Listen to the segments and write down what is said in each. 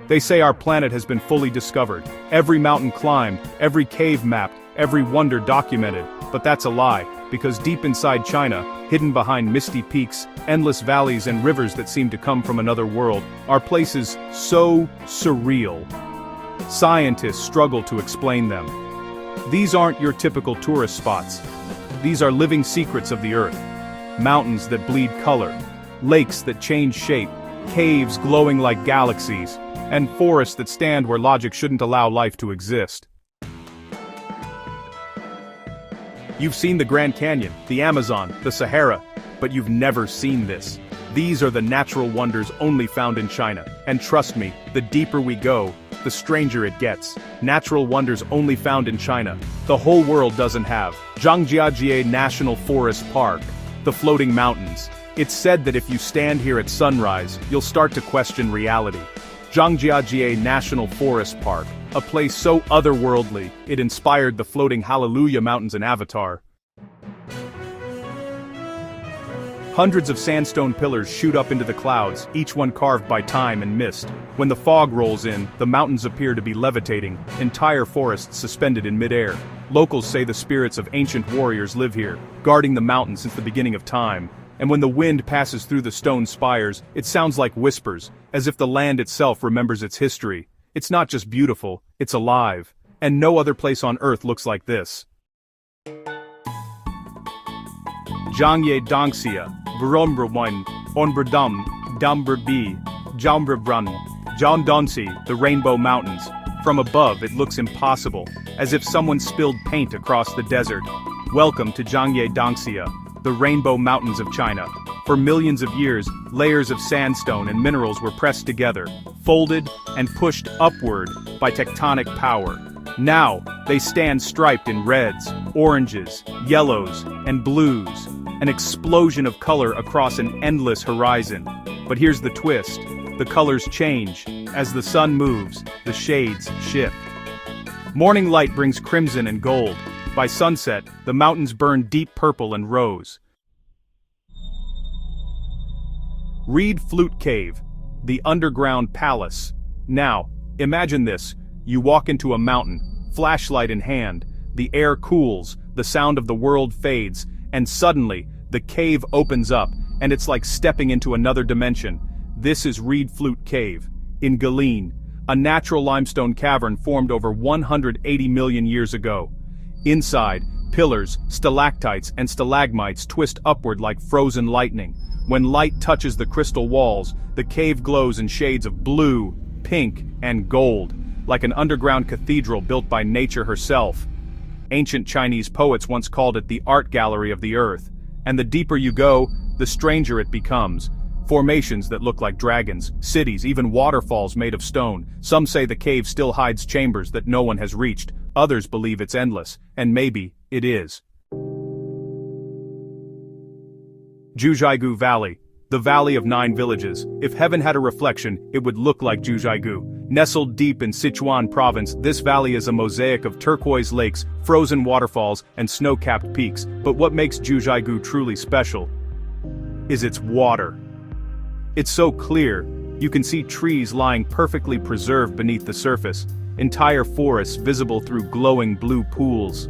They say our planet has been fully discovered, every mountain climbed, every cave mapped, every wonder documented, but that's a lie, because deep inside China, hidden behind misty peaks, endless valleys and rivers that seem to come from another world, are places so surreal. Scientists struggle to explain them. These aren't your typical tourist spots. These are living secrets of the earth. Mountains that bleed color, lakes that change shape, caves glowing like galaxies, and forests that stand where logic shouldn't allow life to exist. You've seen the Grand Canyon, the Amazon, the Sahara, but you've never seen this. These are the natural wonders only found in China, and trust me, the deeper we go, the stranger it gets. Natural wonders only found in China. The whole world doesn't have. Zhangjiajie National Forest Park. The floating mountains. It's said that if you stand here at sunrise, you'll start to question reality. Zhangjiajie National Forest Park, a place so otherworldly, it inspired the floating Hallelujah Mountains in Avatar. Hundreds of sandstone pillars shoot up into the clouds, each one carved by time and mist. When the fog rolls in, the mountains appear to be levitating, entire forests suspended in midair. Locals say the spirits of ancient warriors live here, guarding the mountain since the beginning of time. And when the wind passes through the stone spires, it sounds like whispers, as if the land itself remembers its history. It's not just beautiful, it's alive. And no other place on earth looks like this. Zhangye Danxia, Vrombrwan, Onbradum, Dumberbi, Jambrabrun, Jondonsi, the Rainbow Mountains. From above it looks impossible, as if someone spilled paint across the desert. Welcome to Zhangye Danxia, the Rainbow Mountains of China. For millions of years, layers of sandstone and minerals were pressed together, folded, and pushed upward by tectonic power. Now, they stand striped in reds, oranges, yellows, and blues, an explosion of color across an endless horizon. But here's the twist. The colors change. As the sun moves, the shades shift. Morning light brings crimson and gold. By sunset, the mountains burn deep purple and rose. Reed Flute Cave, the underground palace. Now, imagine this. You walk into a mountain, flashlight in hand, the air cools, the sound of the world fades, and suddenly, the cave opens up, and it's like stepping into another dimension. This is Reed Flute Cave, in Guilin, a natural limestone cavern formed over 180 million years ago. Inside, pillars, stalactites, and stalagmites twist upward like frozen lightning. When light touches the crystal walls, the cave glows in shades of blue, pink, and gold, like an underground cathedral built by nature herself. Ancient Chinese poets once called it the art gallery of the earth, and the deeper you go, the stranger it becomes. Formations that look like dragons, cities, even waterfalls made of stone. Some say the cave still hides chambers that no one has reached. Others believe it's endless, and maybe it is. Jiuzhaigou Valley, the Valley of 9 Villages. If heaven had a reflection, it would look like Jiuzhaigou. Nestled deep in Sichuan province, this valley is a mosaic of turquoise lakes, frozen waterfalls, and snow-capped peaks. But what makes Jiuzhaigou truly special is its water. It's so clear, you can see trees lying perfectly preserved beneath the surface, entire forests visible through glowing blue pools.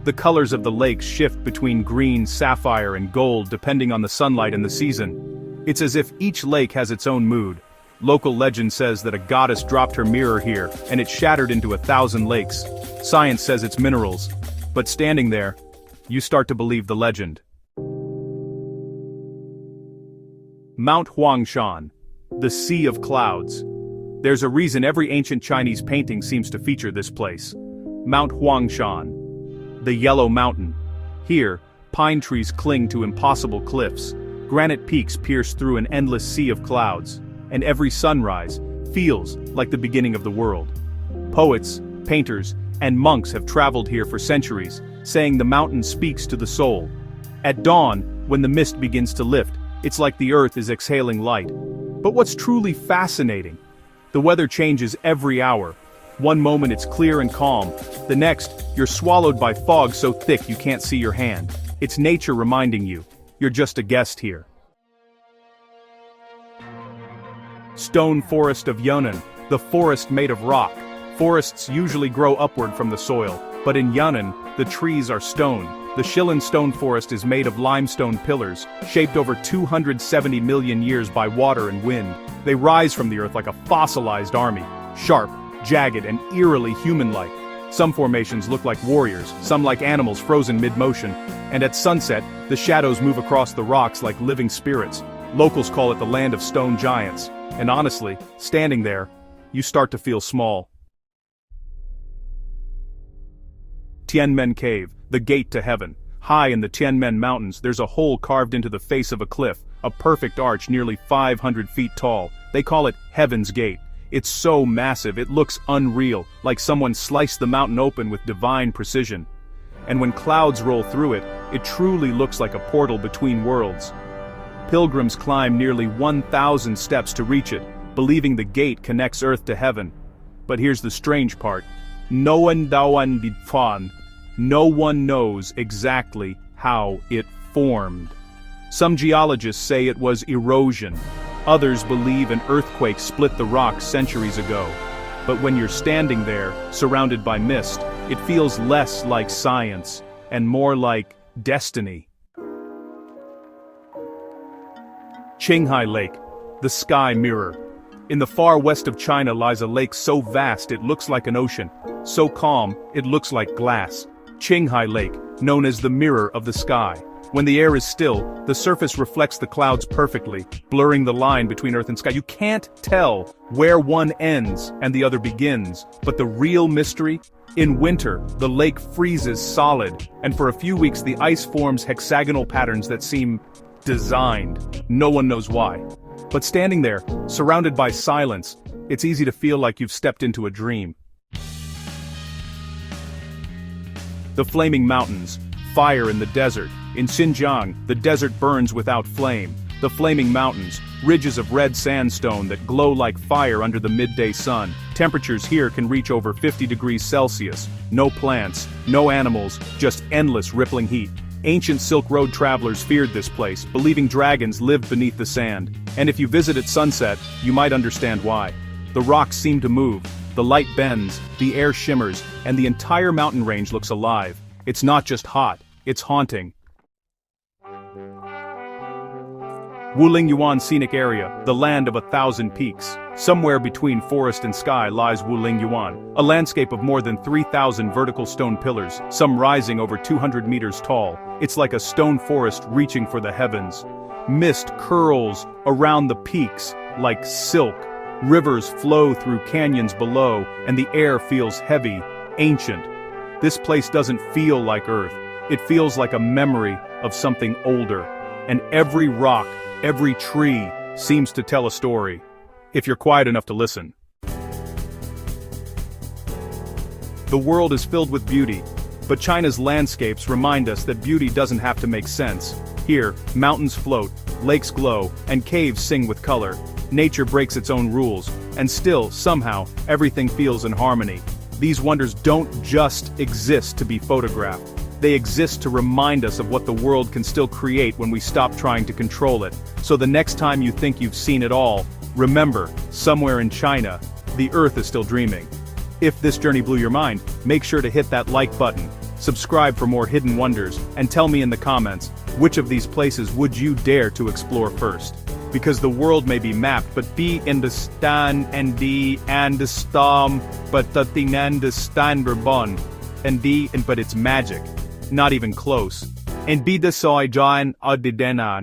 The colors of the lakes shift between green, sapphire, and gold depending on the sunlight and the season. It's as if each lake has its own mood. Local legend says that a goddess dropped her mirror here, and it shattered into 1,000 lakes. Science says it's minerals. But standing there, you start to believe the legend. Mount Huangshan, the Sea of Clouds. There's a reason every ancient Chinese painting seems to feature this place. Mount Huangshan, the Yellow Mountain. Here, pine trees cling to impossible cliffs, granite peaks pierce through an endless sea of clouds, and every sunrise feels like the beginning of the world. Poets, painters, and monks have traveled here for centuries, saying the mountain speaks to the soul. At dawn, when the mist begins to lift, it's like the earth is exhaling light. But what's truly fascinating? The weather changes every hour. One moment it's clear and calm. The next, you're swallowed by fog so thick you can't see your hand. It's nature reminding you, you're just a guest here. Stone Forest of Yunnan, the forest made of rock. Forests usually grow upward from the soil, but in Yunnan, the trees are stone. The Shilin stone forest is made of limestone pillars, shaped over 270 million years by water and wind. They rise from the earth like a fossilized army, sharp, jagged, and eerily human-like. Some formations look like warriors, some like animals frozen mid-motion, and at sunset, the shadows move across the rocks like living spirits. Locals call it the land of stone giants, and honestly, standing there, you start to feel small. Tianmen Cave, the gate to heaven. High in the Tianmen Mountains, there's a hole carved into the face of a cliff, a perfect arch nearly 500 feet tall. They call it Heaven's Gate. It's so massive it looks unreal, like someone sliced the mountain open with divine precision. And when clouds roll through it, it truly looks like a portal between worlds. Pilgrims climb nearly 1,000 steps to reach it, believing the gate connects earth to heaven. But here's the strange part. No one knows exactly how it formed. Some geologists say it was erosion. Others believe an earthquake split the rock centuries ago. But when you're standing there, surrounded by mist, it feels less like science and more like destiny. Qinghai Lake, the sky mirror. In the far west of China lies a lake so vast it looks like an ocean, so calm it looks like glass. Qinghai Lake, known as the mirror of the sky. When the air is still, the surface reflects the clouds perfectly, blurring the line between earth and sky. You can't tell where one ends and the other begins, but the real mystery? In winter, the lake freezes solid, and for a few weeks the ice forms hexagonal patterns that seem designed. No one knows why. But standing there, surrounded by silence, it's easy to feel like you've stepped into a dream. The flaming mountains, fire in the desert. In Xinjiang, the desert burns without flame. The flaming mountains, ridges of red sandstone that glow like fire under the midday sun. Temperatures here can reach over 50 degrees Celsius. No plants, no animals, just endless rippling heat. Ancient Silk Road travelers feared this place, believing dragons lived beneath the sand. And if you visit at sunset, you might understand why. The rocks seem to move, the light bends, the air shimmers, and the entire mountain range looks alive. It's not just hot, it's haunting. Wulingyuan Scenic Area, the land of 1,000 peaks. Somewhere between forest and sky lies Wulingyuan, a landscape of more than 3,000 vertical stone pillars, some rising over 200 meters tall. It's like a stone forest reaching for the heavens. Mist curls around the peaks like silk. Rivers flow through canyons below, and the air feels heavy, ancient. This place doesn't feel like Earth. It feels like a memory of something older. And every rock, every tree, seems to tell a story, if you're quiet enough to listen. The world is filled with beauty, but China's landscapes remind us that beauty doesn't have to make sense. Here, mountains float, lakes glow, and caves sing with color. Nature breaks its own rules, and still, somehow, everything feels in harmony. These wonders don't just exist to be photographed. They exist to remind us of what the world can still create when we stop trying to control it. So the next time you think you've seen it all, remember, somewhere in China, the Earth is still dreaming. If this journey blew your mind, make sure to hit that like button, subscribe for more hidden wonders, and tell me in the comments, which of these places would you dare to explore first? Because the world may be mapped, but be understand and the understand, but the thing understand bon, but it's magic. Not even close. And be the soy John or the denan.